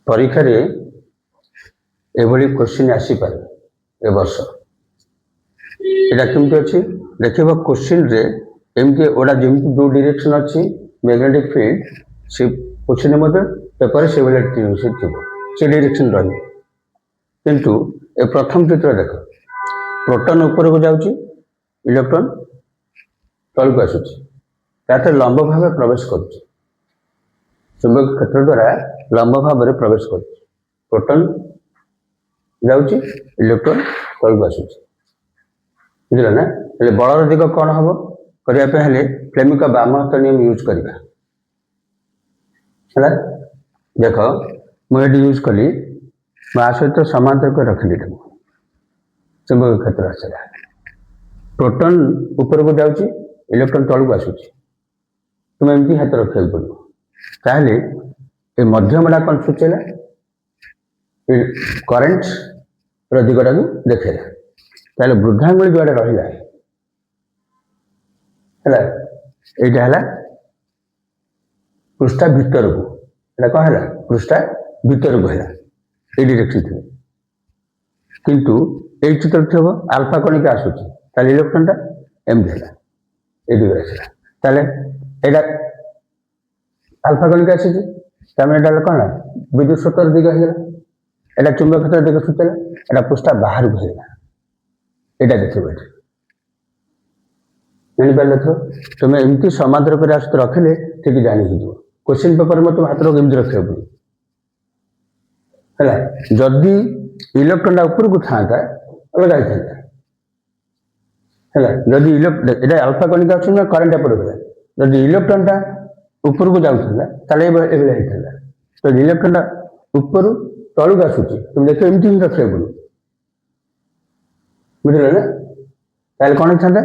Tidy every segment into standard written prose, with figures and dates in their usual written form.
परीक्षा रे एभली क्वेश्चन आसी पारे ए वर्ष एटा केमती अछि देखिबा क्वेश्चन रे एमती ओडा जेमती दो डायरेक्शन अछि मैग्नेटिक फील्ड से क्वेश्चन मते पेपर से वाला से थिबो से डायरेक्शन रही किंतु ए प्रथम चित्र देख प्रोटॉन ऊपर को जाउची इलेक्ट्रॉन तल को आसुची ताते लंब भाव प्रवेश करूची चुंबक क्षेत्र द्वारा लंब भाव में प्रवेश करूची प्रोटॉन जाउची इलेक्ट्रॉन तल को आसुची बुझला ना એટલે બળର ଦିଗ କ'ଣ ହେବ କରିବା ପାଇଁ ହେଲେ ଫ୍ଲେମିଙ୍କ ବାମହସ୍ତ ନିୟମ ୟୁଜ୍ କରିବା ହେଲା ଦେଖ ମୁଁ ଏଠି ୟୁଜ୍ କଲି ମୁଁ ଆ ସହିତ ସମାନ୍ତର କରି ରଖିଲି ତାକୁ ଚୁମ୍ବକ କ୍ଷେତ୍ର ଆସିଲା ପ୍ରୋଟନ୍ ଉପରକୁ ଯାଉଛି ଇଲେକ୍ଟ୍ରନ୍ ତଳକୁ ଆସୁଛି ତୁମେ ଏମିତି ହାତ ରଖିବାକୁ ପଡ଼ିବ ତାହେଲେ ଏ ମଧ୍ୟମଟା କ'ଣ ସୂଚେଇଲା କରେଣ୍ଟର ଦିଗଟାକୁ ଦେଖେଇଲା ତାହେଲେ ବୃଦ୍ଧାଙ୍ଗୁଳି ଯୁଆଡ଼େ ରହିଲା ହେଲା ଏଇଟା ହେଲା ପୃଷ୍ଠା ଭିତରକୁ ଏଇଟା କ'ଣ ହେଲା ପୃଷ୍ଠା ଭିତରକୁ ହେଲା ଏଇ ଡିରେକ୍ସନ୍ ଥିବ କିନ୍ତୁ ଏଇ ଚିତ୍ର ଥିବ ଆଲଫା କଣିକା ଆସୁଛି ତାହେଲେ ଇଲେକ୍ଟ୍ରନ୍ଟା ଏମିତି ହେଲା ଏଇ ଦିଗରେ ଆସିଲା ତାହେଲେ ଏଇଟା ଆଲଫା କଣିକା ଆସିଛି ତାମାନେ ଏଇଟା ହେଲା କ'ଣ ବିଦ୍ୟୁତ୍ ସ୍ରୋତର ଦିଗ ହେଇଗଲା ଏଇଟା ଚୁମ୍ବକ କ୍ଷେତ୍ର ଦିଗ ସୂଚେଇଲା ଏଇଟା ପୃଷ୍ଠା ବାହାରକୁ ହେଇଗଲା ଏଇଟା ଦେଖିବ ଏଠି ଜାଣିପାରିଲ ତ ତୁମେ ଏମିତି ସମାନ୍ତର କରି ଆସୁତ ରଖିଲେ ଠିକ୍ ଜାଣି ହେଇଯିବ क्वेश्चन पेपर में तुम हाथ रख एमती रखा पड़े है जदि इलेक्ट्रॉन ऊपर को था अलग है जदि इलेक्ट्रॉन अल्फा कणिका अच्छी ना करेन्ट एपट गला जदि इलेक्ट्रॉन ऊपर को जाऊला तो इलेक्ट्रॉन ऊपर तलू आसूची तुम देख एमती ही रखा पड़े बुझल ना ताल कौन था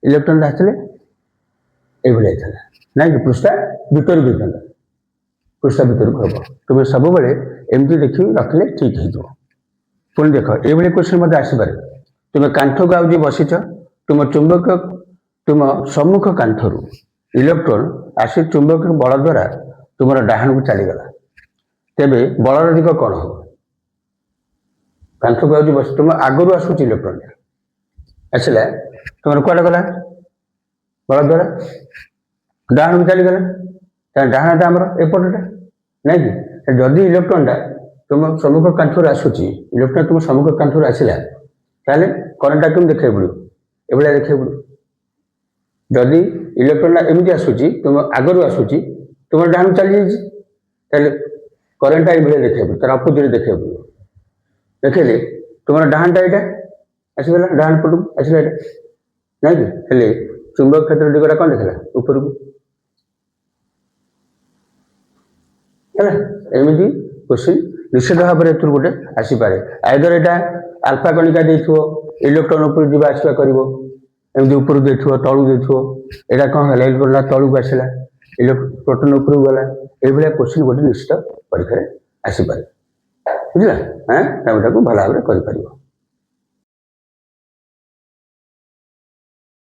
इलेक्ट्रॉन आसले ये ना कि पृष्ठा भीतर को था पृष्ठा भीतर को हम तुम सब बड़े एमती देखिए रखले ठीक हो पुणी देख ये क्वेश्चन मत आसपे तुम कांथ को आज बसीच तुम चुंबक तुम सम्मुख कांथर इलेक्ट्रॉन आसी चुंबक बल द्वारा तुम डाहाण को चलीगला तेरे बलर दिग कौन हम कांथ को आज बस तुम आगु आसूँ इलेक्ट्रॉन आसला तुम कौन गला बल द्वारा डाहाण को चलीगला डाहाणटा आमर एपटा ना कि जदि इलेक्ट्रॉनटा तुम सम्मुख कांथर आसूची इलेक्ट्रॉन तुम सम्मुख कांथर आसला ताले करेन्टटा केम देखा पड़ो ये देखा पड़ो जदि इलेक्ट्रॉनटा एमती आसूची तुम आगु आसूची तुम डाहाण चली जाइए करेन्टटा ये देखा पड़ो तार अपोजिट देखा पड़ो देखेले तुम डाहाणटा यहाँ आसगला डाहाण पटू आसला ना कि चुंबक क्षेत्र दिगटा कौन देखला ऊपर को है एमती क्वेश्चन निश्चित भाव में गोटे आसपे आइदर यहाँ आल्फा कणिका इलेक्ट्रॉन ऊपर जावा आसवा कर ऊपर देखो तलू देखो यहाँ कौन है इलेक्ट्रॉन तलू आसला प्रोटॉन ऊपर गला ये क्वेश्चन गोटे निश्चित परीक्षा आसपे बुझला हाँ भल भाव में कर।